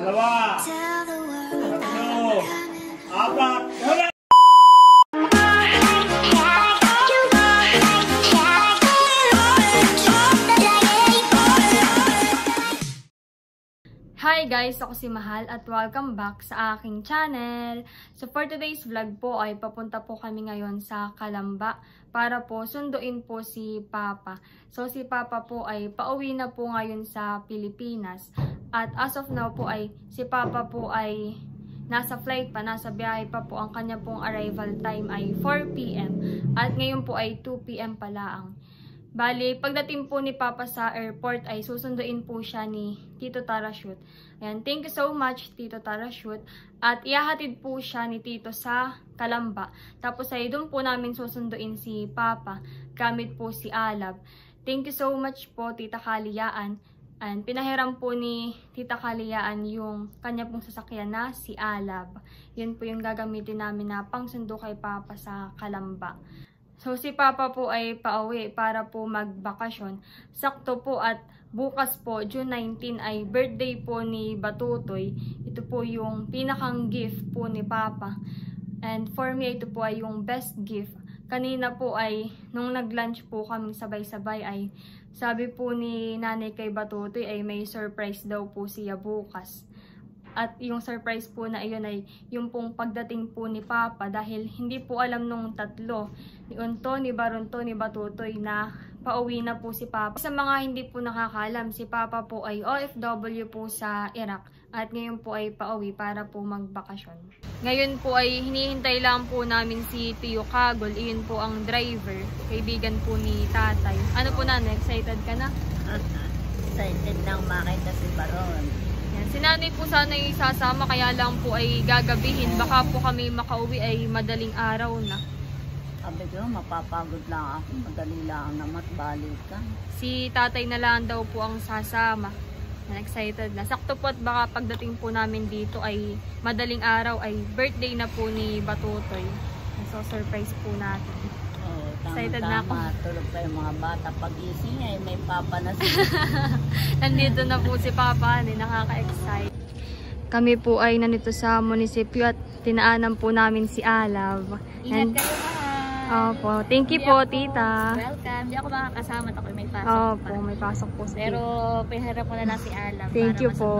dalawa, tatlo, apat, wala! Hi guys! Ako si Mahal at welcome back sa aking channel. So for today's vlog po ay papunta po kami ngayon sa Calamba para po sunduin po si Papa. So si Papa po ay pauwi na po ngayon sa Pilipinas. At as of now po ay si Papa po ay nasa flight pa, nasa biyahe pa po. Ang kanya pong arrival time ay 4 PM at ngayon po ay 2 PM pala ang. Bali, pagdating po ni Papa sa airport ay susunduin po siya ni Tito Tarashoot. Ayan, thank you so much Tito Tarashoot. At ihahatid po siya ni Tito sa Calamba. Tapos ay doon po namin susunduin si Papa gamit po si Alab. Thank you so much po Tita Kaliyaan. And pinahiram po ni Tita Kaliyaan yung kanya pong sasakyan na si Alab. Yun po yung gagamitin namin na pangsundo kay Papa sa Calamba. So si Papa po ay pauwi para po magbakasyon. Sakto po at bukas po, June 19 ay birthday po ni Batutoy. Ito po yung pinakang gift po ni Papa. And for me, ito po ay yung best gift. Kanina po ay, nung nag-lunch po kami sabay-sabay ay sabi po ni nanay kay Batutoy ay may surprise daw po siya bukas. At yung surprise po na iyon ay yung pong pagdating po ni Papa dahil hindi po alam nung tatlo, ni Unto, ni Barunto, ni Batutoy na pauwi na po si Papa. Sa mga hindi po nakakalam, si Papa po ay OFW po sa Iraq at ngayon po ay pauwi para po magbakasyon. Ngayon po ay hinihintay lang po namin si Tio Kagol, iyon po ang driver, kaibigan po ni Tatay. Ano po na, excited ka na? Excited nang makita si Baron. Si nanay po sana yung isasama kaya lang po ay gagabihin. Baka po kami makauwi ay madaling araw na. Sabi ko, mapapagod lang ako. Madali lang naman balikan. Si tatay na lang daw po ang sasama. Excited na. Sakto po at baka pagdating po namin dito ay madaling araw ay birthday na po ni Batutoy. So surprise po natin. Excited na ako. Tulog pa yung mga bata. Pag-ising ay may Papa na sila. Nandito na po si Papa. Nakaka-excite. Kami po ay nandito sa munisipyo at tinaanan po namin si Alab. Ingat kayo mahal. Opo. Thank you po, Tita. Welcome. Hindi ako makakasama. Ako may pasok Opo, may pasok po. Pero pinahirap ko na lang si Alab. Thank you po.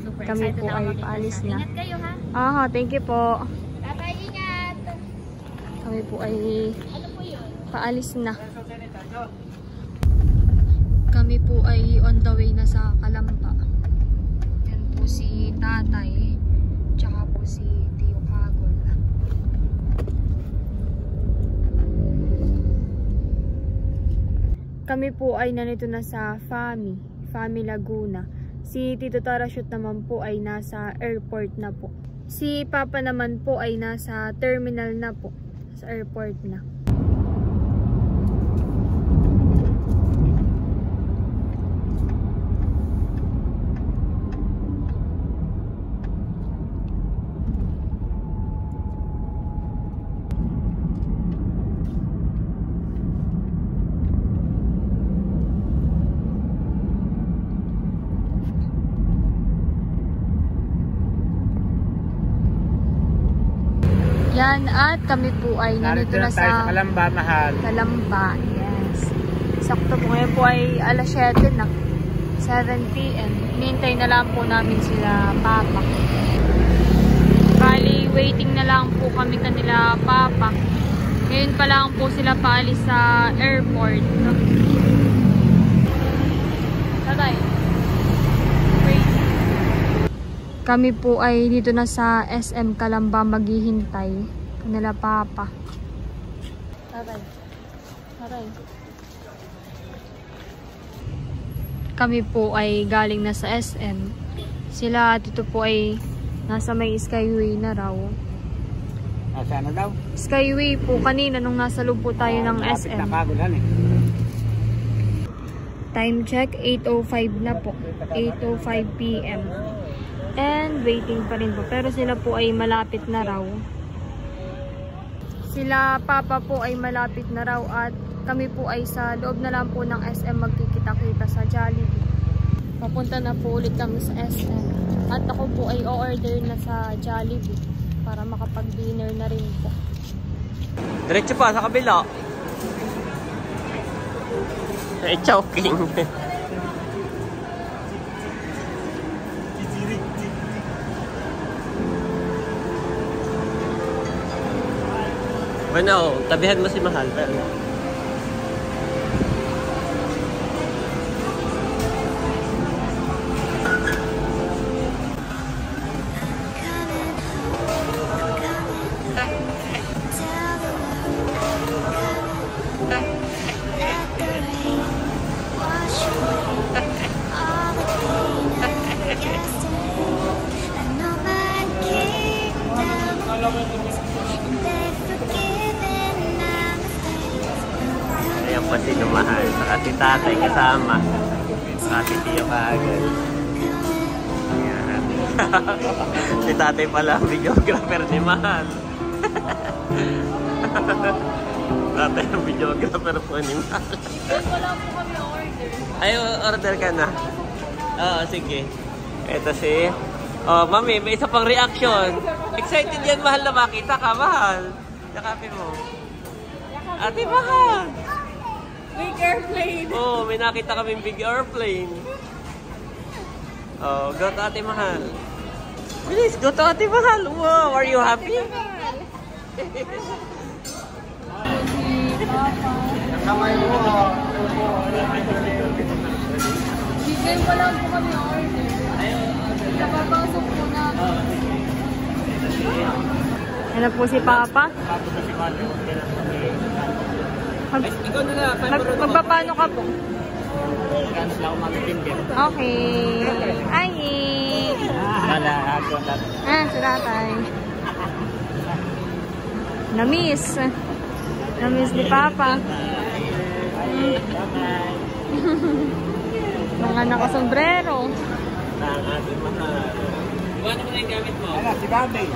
Super Kami excited po ay paalis na. Ingat kayo ha. Aha, thank you po. Tatay, ingat. Kami po ay paalis na. Kami po ay on the way na sa Calamba. Yan po si Tatay, tsaka po si Tio Kagol. Kami po ay nandito na sa Fami Laguna. Si Tito Tarashoot naman po ay nasa airport na po. Si Papa naman po ay nasa terminal na po, sa airport na. Yan, at kami po ay nandito na sa Calamba, Mahal. Calamba, yes. Sakto po ngayon po ay alas 7 na. 7 PM. Hinihintay na lang po namin sila Papa. Bali, waiting na lang po kami kanila Papa. Ngayon pa lang po sila paalis sa airport. Tatay. Wait. Kami po ay dito na sa SM Calamba maghihintay kanila Papa. Tatay. Tatay. Kami po ay galing na sa SM. Sila dito po ay nasa may Skyway na raw. Nasa na daw? Skyway po kanina nung nasa loob po tayo ng SM. Na Kagulan eh. Time check 8:05 na po. 8:05 PM. And waiting pa rin po. Pero sila po ay malapit na raw. Sila Papa po ay malapit na raw at kami po ay sa loob na lang po ng SM magkikita-kita sa Jollibee. Papunta na po ulit kami sa SM. At ako po ay o-order na sa Jollibee para makapag-dinner na rin po. Diretso pa sa kabila. Eh, choking. Bueno, tabihan mo si Mahal. Pero... Ayan pa si Mahal. Saka si tatay kasama. Saka si Tio kaagad. Ayan. Si tatay pala ang videographer ni Mahal. Tatay ang videographer po ni Mahal. Wala po kami order. Ay, order ka na. Oo, sige. Ito si... Oh, mami, may isa pang reaction. Excited yan, Mahal, na makita ka, Mahal. Yakapin mo. Ate, Mahal. Big airplane. Oh, may nakita kaming big airplane. Oh, go to Ate Mahal. Please, go to Ate Mahal. Wow, are you happy? Kamay mo. Bigay pa lang po kami order. Napapasok po na. Ano po si Papa? Ikaw na lang. Magpapano ka po? Cancel ako mag-timber. Okay. Ay! Wala ako dati. Si tatay. Namiss. Namiss ni Papa. Mga nakasombrero. Ang Ate Mahal. Iwanan mo na yung gamit mo. Ano, si Bobby.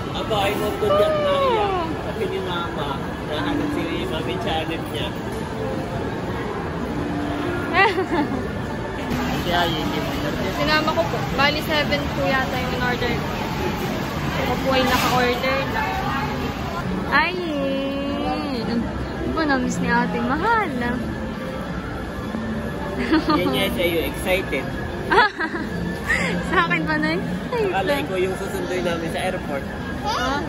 Aba, ay magtudyak na iyak. Sabi ni Mama, nahanap si Mami channel niya. Kaya hindi mo order. Sinama ko po. Bali 7 po yata yung in-order ko. Ako po ay naka-order na. Ay! Diba na-miss ni Ate Mahal? Yan niya sa'yo, excited. Sa akin pa na yun? Akala ko yung susunduin namin sa airport. Ah.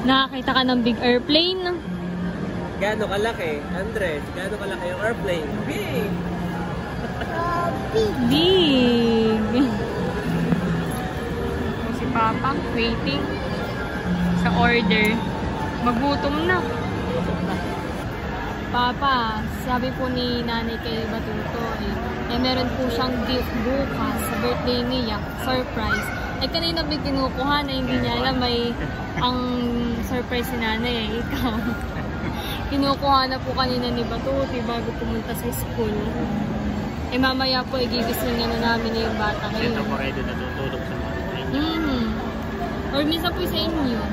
Nakakita ka ng big airplane? Gaano kalaki, Andres? Gaano kalaki yung airplane? Big! Big! Si Papa, waiting sa order. Magutom na. Papa, sabi po ni nanay kay Batuto, meron po siyang gift bukas sa birthday niya, surprise. Kanina may kinukuha na hindi niya alam, may ang surprise si nanay ikaw. Kinukuha na po kanina ni Batuto bago pumunta sa school. Mamaya po gigisingin na namin yung bata ngayon. Ito ko ready natutulog sa mga Or minsan po sa inyo.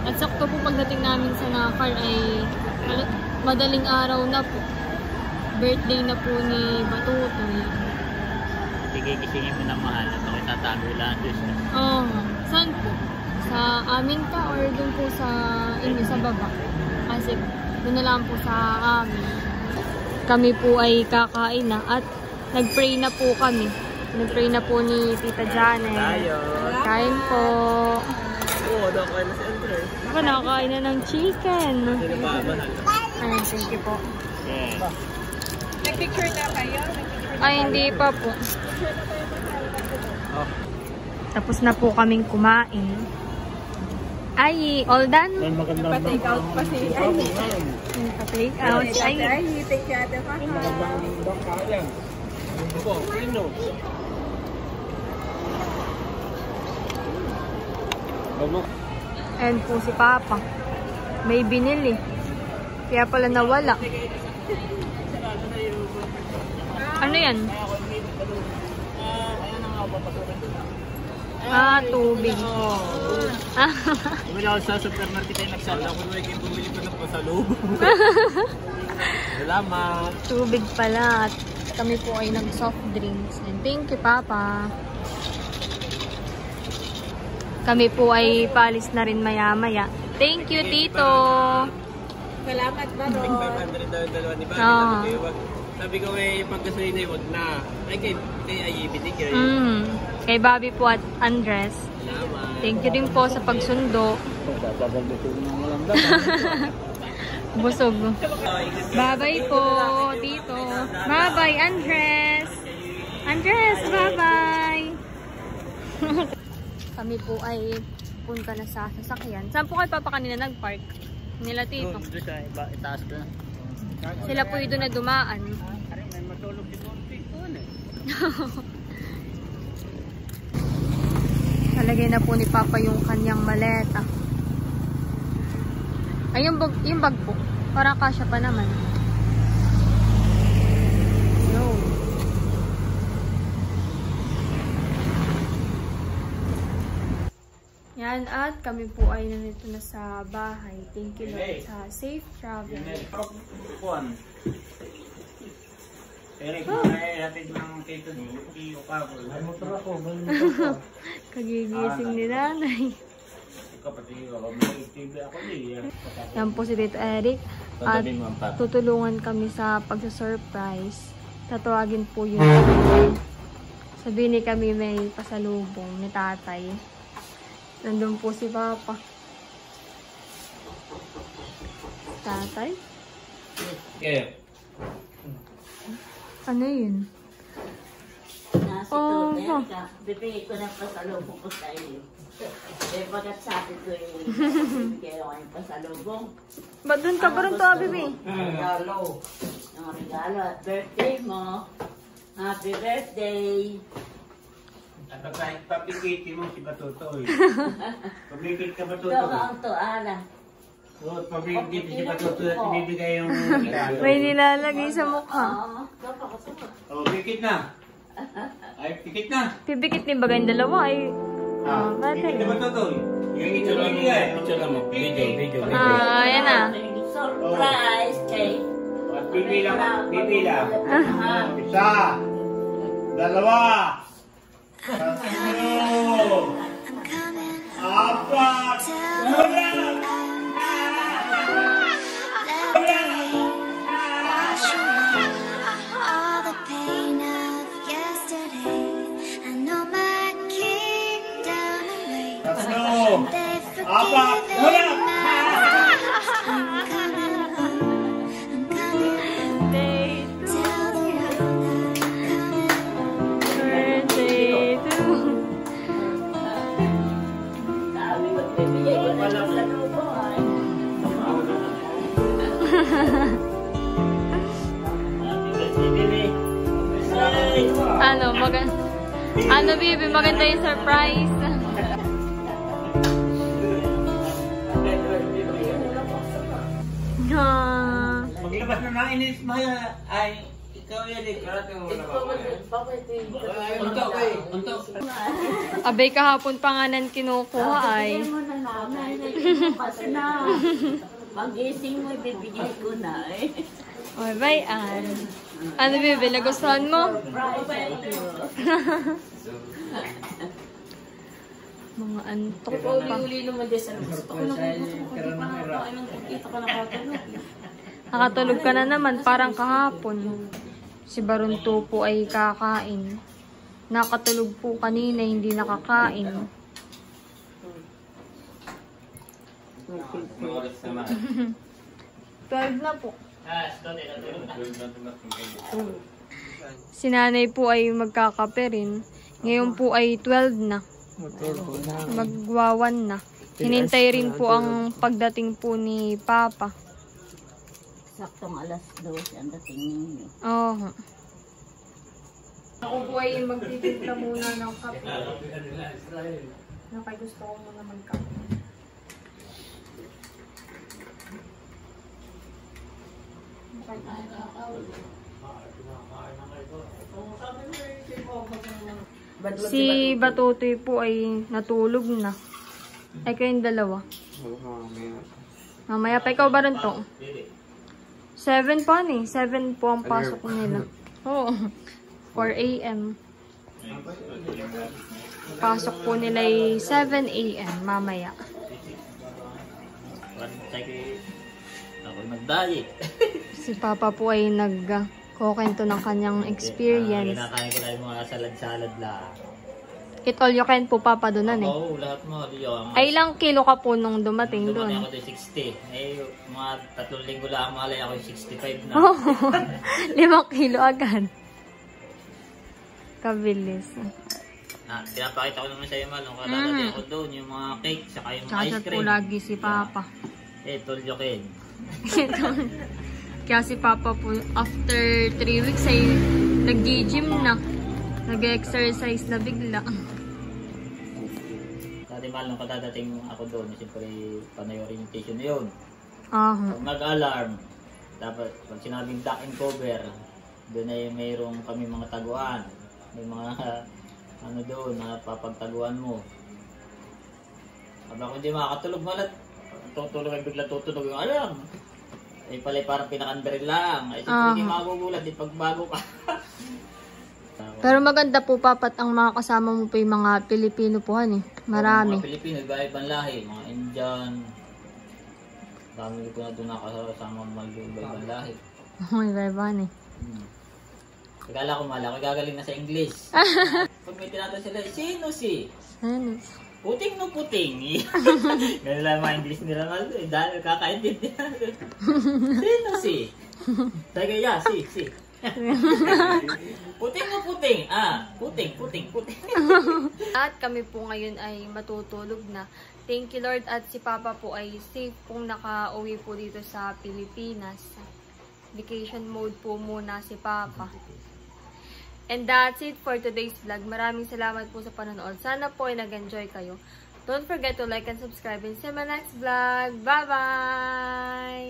At sakto po pagdating namin sa Nakar ay madaling araw na po. Birthday na po ni Batuto. Gisingin mo na Mahal at ako itatago lang doon. Oo. Saan po? Sa amin ka or doon po sa inyo sa baba? Kasi doon na lang po sa amin. Kami po ay kakain na at nag-pray na po kami. Nag-pray na po ni Tita Janet. Tayo. Kain po. Oo, nakakain na si Andres. Ako nakakain na ng chicken. Sino ba, Mahal? Ay, thank you po. Yeah. Nag-picture na kayo? Ay, hindi pa po. Oh. Tapos na po kaming kumain. Ay, all done? Pa-take out pa si Pa-take out. Ay, take out pa. and po si Papa. May binili. Kaya pala nawala. Ano yan? Tubig. Bumili ako sa supermarket ay nagsabi ako na bumili ko ng pasalubong. Salamat. Tubig pala. kami po ay nag-soft drinks. And thank you, Papa. Kami po ay paalis na rin maya-maya. Thank you, Tito. Salamat, Baron. 500 daw yung dalawa ni Bani. Sabi ko may pagkasalina yung wag na. Ay, kay Ayi, binigay. Kay Bobby po at Andres. Salamat. Thank you din po sa pagsundo. Busog. Bye-bye po, Tito. Bye-bye, Andres. Andres, bye-bye. Kami po ay punta na sa sasakyan. Saan po kayo Papa kanina nag-park? Nila Tito. Doon sa itaas ko na. Sila po yung doon na dumaan. May matulog si Monty. Nalagay na po ni Papa yung kanyang maleta. Ay, yung bag po. Para kasya pa naman. No. Yan, at kami po ay nandito na sa bahay. Thank you Lord sa safe travel. Eric, hatid ng tito ni Ukabol. Ay, motor ako. Kagigising ni nanay. Yan po si Tito Eric. At tutulungan kami sa pagsa-surprise. Tatawagin po yun. Sabihin ni kami may pasalubong ni tatay. Nandun po si Papa. Tatay? Yeah. Ano yun? Nasa Erika, bibigay ko ng pasalubong ko sa iyo. Eh, bagat sabi ko bibigay ako ng pasalubong. Ba't dun ka ba rin to, Bibi? Regalo. Ang regalo at birthday mo. Happy birthday. At kahit papikiti mo si Batutoy. Pabikit ka Ito Batutoy. ang tuala. So, pabikit si Batutoy at ibibigay yung regalo. May nilalagay sa mukha. Oh, pikit na. Ay, pikit na. Pibikit ni bagay yung dalawa ay... Pikit na Batutoy. Pikit na bibigay. Picture mo. Video. Ayan na. Surprise cake. At bibilang. Isa. Dalawa. Tatlo. Apat. Ano, Bibi? Maganda yung surprise. Maglabas na ng inis, Maya. Ay, ikaw yan eh. Untok. Abay, kahapon pa nga nan kinukuha ay. Kasi na. Mag-ising mo, bibigay ko na eh. Oy, bye, Ann. Ano, Bibi? Nagustuhan mo? Mga antok pa. Uli naman din sa gusto ko na Nakatulog ka na naman, parang kahapon. Si Barunto po ay kakain. Nakatulog po kanina, hindi nakakain. 12 na po. Si nanay po ay magkakape rin. Ngayon po ay 12 na. Magwawan na. Hinintay rin po ang pagdating po ni Papa. Saktong alas 12 ang dating ninyo. Oo. Ako po ay magtitimpla muna ng kape. Nakay gusto ko muna magkape. Si Batutoy po ay natulog na. Ay kayong dalawa. Mamaya pa ikaw ba rin to? 7 pa ni. 7 po ang pasok nila. Oo. 4 a.m. Pasok po nila ay 7 a.m. mamaya. Ako nag-diet. Si Papa po ay nagkukento ng kanyang experience. Kinakain ko lang yung mga salad-salad lang. Eat all you can po, Papa, doon eh. Oo, lahat mo. Ay, ilang kilo ka po nung dumating Dumating doon? ako doon 60. Eh, mga 3 linggo lang malay ako yung 65 na. Oh, 5 kilo agad. Kabilis. Pinapakita ko naman sa'yo, Mal. Nung kadadating ako doon, yung mga cake, saka yung ice Chachat cream. po lagi si Papa. Eh, tulyokin. Kaya si Papa po, after 3 weeks ay nag-gym na. Nag-exercise na bigla. Dati, Mal, nung kadadating ako doon, siyempre, panay orientation na yun. Aha. Pag mag-alarm, dapat, pag sinabing duck and cover, doon ay mayroong kami mga taguan. May mga, ano doon, na papagtaguan mo. Habang kung hindi makakatulog, Malat, tutulog ay bigla tutunog yung alarm. Ay pala parang pinaka-under lang. Ay siyempre hindi magugulat, di pagbago ka. Pero maganda po, Papat, ang mga kasama mo po yung mga Pilipino po, eh. Marami. Mga Pilipino, iba-ibang lahi. Mga Indian. Dami ko na doon nakasama mag-ibang lahi. Iba-iba, eh. Kagala ko mala, ako gagaling na sa English. Pag may tinatanong sila, sino si? Ano? Puting no puting. Ganun lang mga English nila mal. Dahil kakaintindihan. Sino si? Sabi ya, si. Puting no puting. Puting. At kami po ngayon ay matutulog na. Thank you, Lord. At si Papa po ay safe pong naka-uwi po dito sa Pilipinas. Vacation mode po muna si Papa. And that's it for today's vlog. Maraming salamat po sa panonood. Sana po ay nag-enjoy kayo. Don't forget to like and subscribe and see you in my next vlog. Bye-bye!